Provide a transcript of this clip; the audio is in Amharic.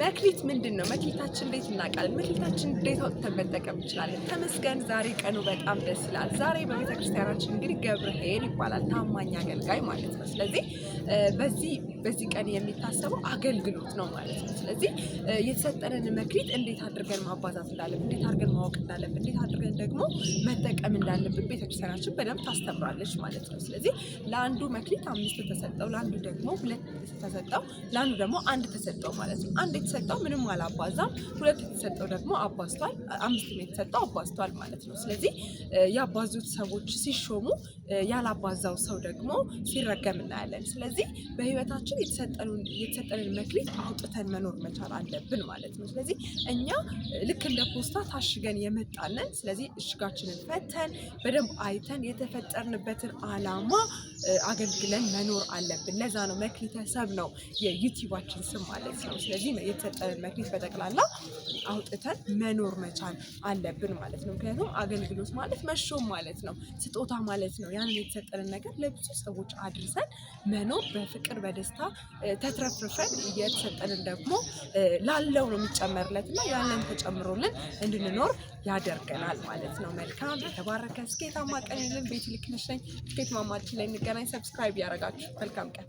መክሊት ምንድነው? መክሊታችን እንዴት እናውቃለን? መክሊታችን እንዴት አውጥተን መጠቀም እንችላለን? ተመስገን ዛሬ ቀኑ በጣም ደስ ይላል። ዛሬ በቤተክርስቲያናችን እንግዲህ ገብርኄር ይባላል ታማኝ አገልጋይ ማለት ነው። ስለዚህ በዚህ ቀን የሚታሰበው አገልግሎት ነው ማለት ነው። ስለዚህ የተሰጠንን መክሊት እንዴት አድርገን ማባዛት እንዳለብን፣ እንዴት አድርገን ማወቅ እንዳለብን፣ እንዴት አድርገን ደግሞ መጠቀም እንዳለብን ቤተክርስቲያናችን በደንብ ታስተምራለች ማለት ነው። ስለዚህ ለአንዱ መክሊት 5 ተሰጠው፣ ለአንዱ ደግሞ 2 ተሰጠው፣ ለአንዱ ደግሞ 1 ተሰጠው ማለት ነው። 1 የተሰጠው ምንም አላባዛም፣ 2 የተሰጠው ደግሞ አባዝቷል፣ 5 የተሰጠው አባዝቷል ማለት ነው። ስለዚህ ያባዙት ሰዎች ሲሾሙ ያላባዛው ሰው ደግሞ ሲረገም እናያለን። ስለዚህ በህይወታችን የተሰጠንን መክሊት አውጥተን መኖር መቻል አለብን ማለት ነው። ስለዚህ እኛ ልክ እንደ ፖስታ ታሽገን የመጣንን፣ ስለዚህ እሽጋችንን ፈተን በደንብ አይተን የተፈጠርንበትን ዓላማ አገልግለን መኖር አለብን። ለዛ ነው መክሊተ ሰብ ነው የዩቲዩባችን ስም ማለት ነው። ስለዚህ የተሰጠንን መክሊት በጠቅላላ አውጥተን መኖር መቻል አለብን ማለት ነው። ምክንያቱም አገልግሎት ማለት መሾም ማለት ነው፣ ስጦታ ማለት ነው። ያንን የተሰጠንን ነገር ለብዙ ሰዎች አድርሰን መኖር በፍቅር በደስታ ተትረፍርፈን የተሰጠንን ደግሞ ላለው ነው የሚጨመርለት እና ያለን ተጨምሮልን እንድንኖር ያደርገናል ማለት ነው። መልካም የተባረከ ስኬታማ ቀን ይሁን። ቤቲ ልክነሽ ነኝ። ስኬት ማማችን ላይ እንገናኝ። ሰብስክራይብ ያደረጋችሁ መልካም ቀን